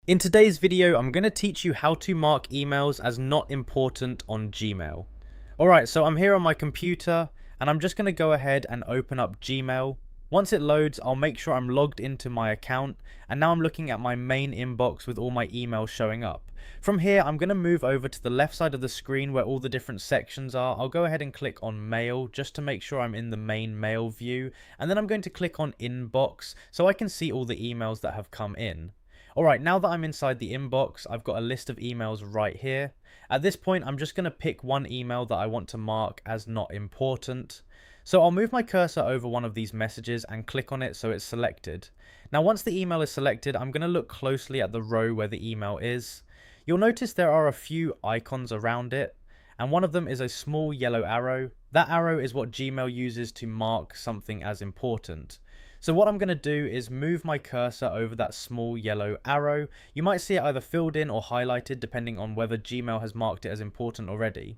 In today's video, I'm going to teach you how to mark emails as not important on Gmail. Alright, so I'm here on my computer and I'm just going to go ahead and open up Gmail. Once it loads, I'll make sure I'm logged into my account, and now I'm looking at my main inbox with all my emails showing up. From here, I'm going to move over to the left side of the screen where all the different sections are. I'll go ahead and click on Mail just to make sure I'm in the main mail view, and then I'm going to click on Inbox so I can see all the emails that have come in. Alright, now that I'm inside the inbox, I've got a list of emails right here. At this point, I'm just going to pick one email that I want to mark as not important. So I'll move my cursor over one of these messages and click on it so it's selected. Now once the email is selected, I'm going to look closely at the row where the email is. You'll notice there are a few icons around it, and one of them is a small yellow arrow. That arrow is what Gmail uses to mark something as important. So what I'm going to do is move my cursor over that small yellow arrow. You might see it either filled in or highlighted depending on whether Gmail has marked it as important already.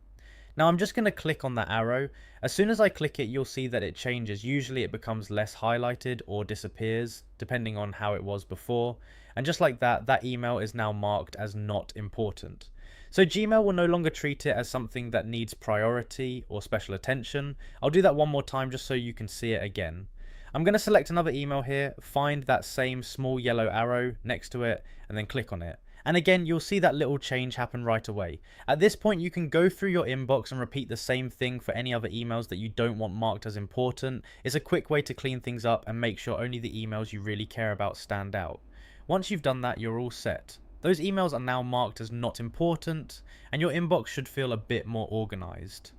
Now I'm just going to click on that arrow. As soon as I click it, you'll see that it changes. Usually it becomes less highlighted or disappears depending on how it was before. And just like that, that email is now marked as not important. So Gmail will no longer treat it as something that needs priority or special attention. I'll do that one more time just so you can see it again. I'm going to select another email here, find that same small yellow arrow next to it, and then click on it. And again, you'll see that little change happen right away. At this point, you can go through your inbox and repeat the same thing for any other emails that you don't want marked as important. It's a quick way to clean things up and make sure only the emails you really care about stand out. Once you've done that, you're all set. Those emails are now marked as not important, and your inbox should feel a bit more organized.